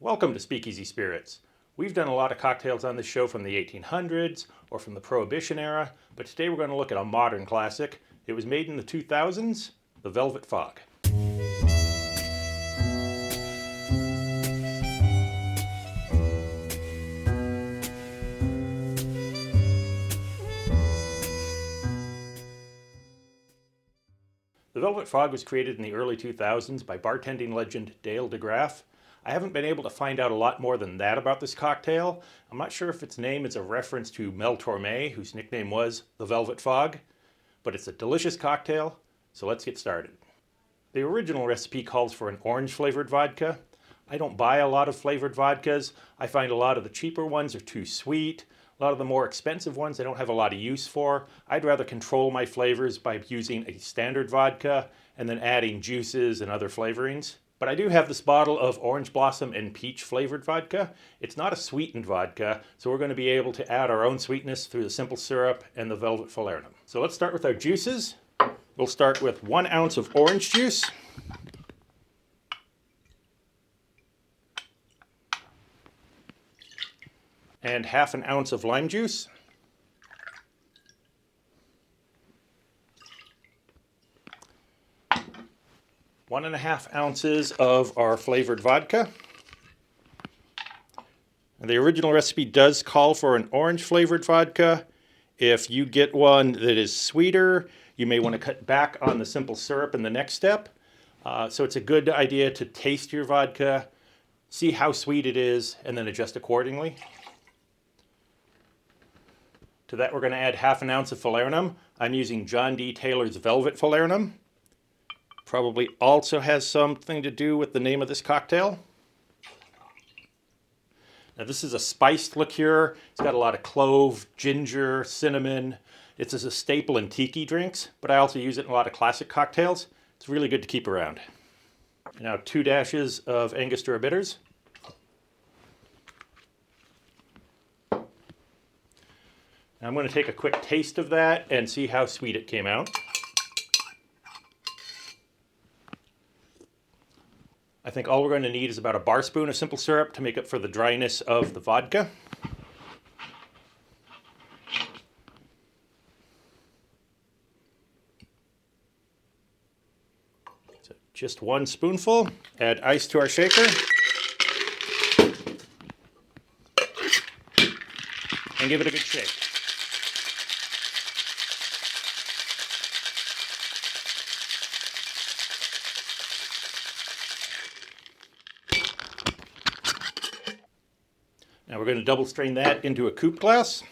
Welcome to Speakeasy Spirits. We've done a lot of cocktails on this show from the 1800s or from the Prohibition era, but today we're going to look at a modern classic. It was made in the 2000s, the Velvet Fog. The Velvet Fog was created in the early 2000s by bartending legend Dale DeGraff. I haven't been able to find out a lot more than that about this cocktail. I'm not sure if its name is a reference to Mel Torme, whose nickname was the Velvet Fog, but it's a delicious cocktail, so let's get started. The original recipe calls for an orange flavored vodka. I don't buy a lot of flavored vodkas. I find a lot of the cheaper ones are too sweet. A lot of the more expensive ones I don't have a lot of use for. I'd rather control my flavors by using a standard vodka and then adding juices and other flavorings. But I do have this bottle of orange blossom and peach flavored vodka. It's not a sweetened vodka, so we're going to be able to add our own sweetness through the simple syrup and the velvet falernum. So let's start with our juices. We'll start with 1 ounce of orange juice. And half an ounce of lime juice. 1.5 ounces of our flavored vodka. And the original recipe does call for an orange flavored vodka. If you get one that is sweeter, you may want to cut back on the simple syrup in the next step. So it's a good idea to taste your vodka, see how sweet it is, and then adjust accordingly. To that we're going to add half an ounce of falernum. I'm using John D. Taylor's Velvet Falernum. Probably also has something to do with the name of this cocktail. Now this is a spiced liqueur. It's got a lot of clove, ginger, cinnamon. It's a staple in tiki drinks, but I also use it in a lot of classic cocktails. It's really good to keep around. Now 2 dashes of Angostura bitters. I'm going to take a quick taste of that and see how sweet it came out. I think all we're going to need is about a bar spoon of simple syrup to make up for the dryness of the vodka. So just 1 spoonful. Add ice to our shaker. And give it a good shake. Now we're going to double strain that into a coupe glass.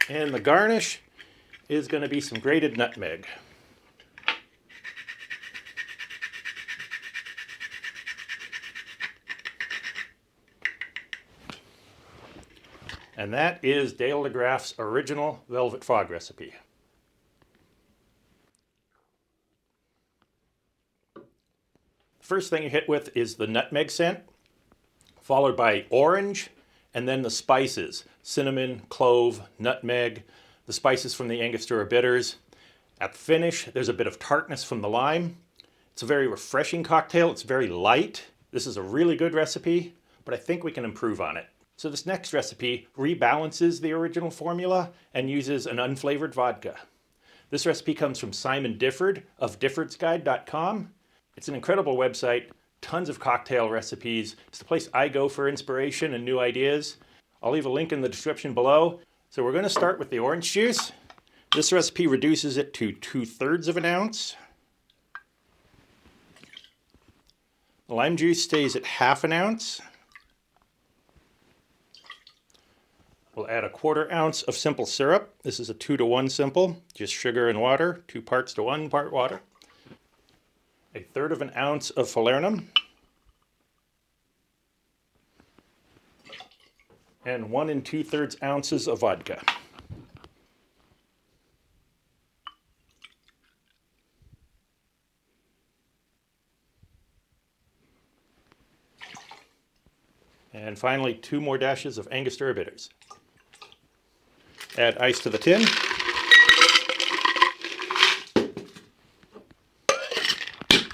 And the garnish is going to be some grated nutmeg. And that is Dale DeGraff's original Velvet Fog recipe. First thing you hit with is the nutmeg scent, followed by orange, and then the spices, cinnamon, clove, nutmeg, the spices from the Angostura bitters. At the finish, there's a bit of tartness from the lime. It's a very refreshing cocktail. It's very light. This is a really good recipe, but I think we can improve on it. So this next recipe rebalances the original formula and uses an unflavored vodka. This recipe comes from Simon Difford of diffordsguide.com. It's an incredible website, tons of cocktail recipes. It's the place I go for inspiration and new ideas. I'll leave a link in the description below. So we're going to start with the orange juice. This recipe reduces it to 2/3 of an ounce. The lime juice stays at half an ounce. We'll add 1/4 ounce of simple syrup. This is a 2-to-1 simple, just sugar and water, 2 parts to 1 part water. 1/3 of an ounce of falernum. And 1 2/3 ounces of vodka. And finally, 2 more dashes of Angostura bitters. Add ice to the tin.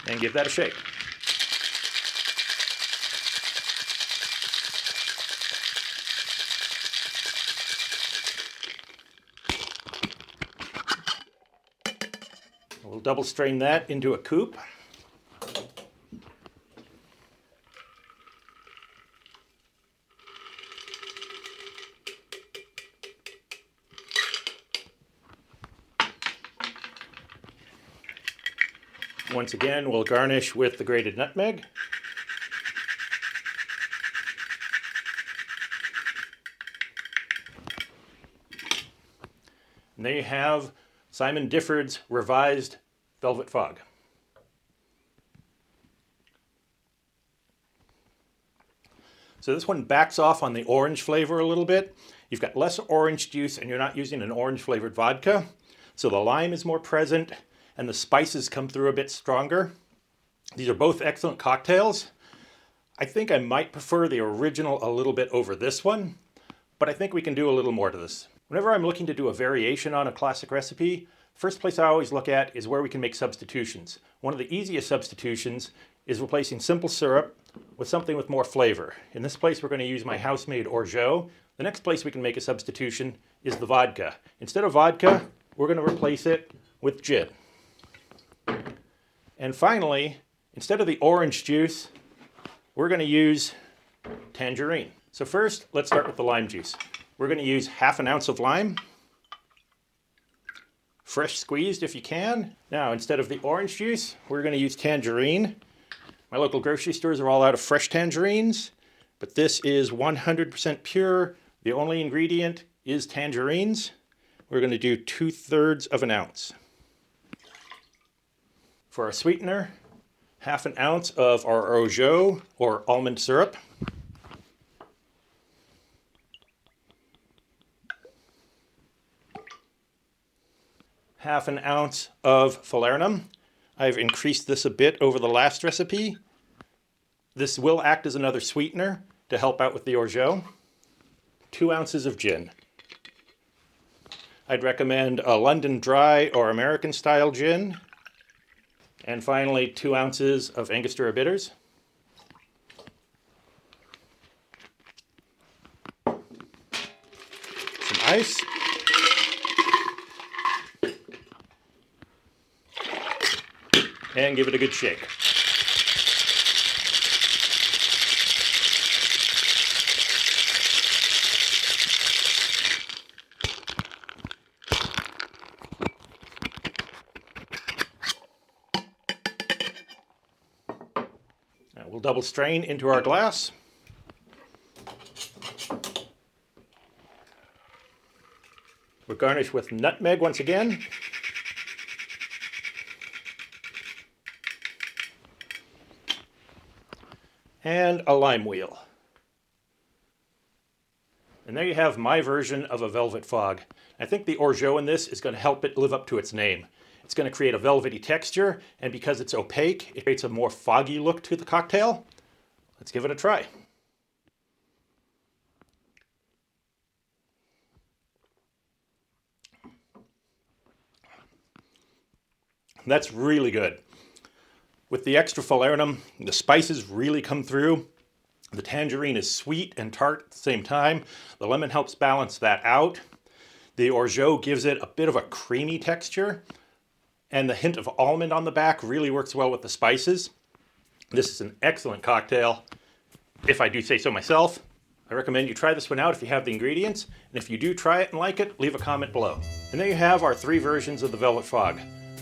And give that a shake. We'll double strain that into a coupe. Once again, we'll garnish with the grated nutmeg. And there you have Simon Difford's revised Velvet Fog. So this one backs off on the orange flavor a little bit. You've got less orange juice and you're not using an orange flavored vodka. So the lime is more present and the spices come through a bit stronger. These are both excellent cocktails. I think I might prefer the original a little bit over this one, but I think we can do a little more to this. Whenever I'm looking to do a variation on a classic recipe, first place I always look at is where we can make substitutions. One of the easiest substitutions is replacing simple syrup with something with more flavor. In this place we're going to use my house-made orgeat. The next place we can make a substitution is the vodka. Instead of vodka, we're going to replace it with gin. And finally, instead of the orange juice, we're going to use tangerine. So first, let's start with the lime juice. We're going to use 1/2 ounce of lime, fresh squeezed if you can. Now, instead of the orange juice, we're going to use tangerine. My local grocery stores are all out of fresh tangerines, but this is 100% pure. The only ingredient is tangerines. We're going to do 2/3 ounce. For our sweetener, 1/2 ounce of our orgeat or almond syrup. Half an ounce of falernum. I've increased this a bit over the last recipe. This will act as another sweetener to help out with the orgeat. 2 ounces of gin. I'd recommend a London Dry or American style gin. And finally, 2 ounces of Angostura bitters. Some ice. And give it a good shake. Now we'll double strain into our glass. We'll garnish with nutmeg once again. And a lime wheel. And there you have my version of a Velvet Fog. I think the orgeat in this is going to help it live up to its name. It's going to create a velvety texture, and because it's opaque, it creates a more foggy look to the cocktail. Let's give it a try. That's really good. With the extra falernum, the spices really come through. The tangerine is sweet and tart at the same time. The lemon helps balance that out. The orgeat gives it a bit of a creamy texture. And the hint of almond on the back really works well with the spices. This is an excellent cocktail, if I do say so myself. I recommend you try this one out if you have the ingredients. And if you do try it and like it, leave a comment below. And there you have our 3 versions of the Velvet Fog.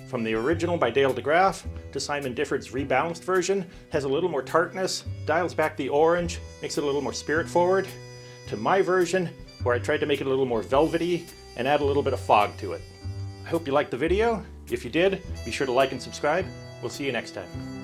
From the original by Dale DeGraff to Simon Difford's rebalanced version, has a little more tartness, dials back the orange, makes it a little more spirit forward, to my version where I tried to make it a little more velvety and add a little bit of fog to it. I hope you liked the video. If you did, be sure to like and subscribe. We'll see you next time.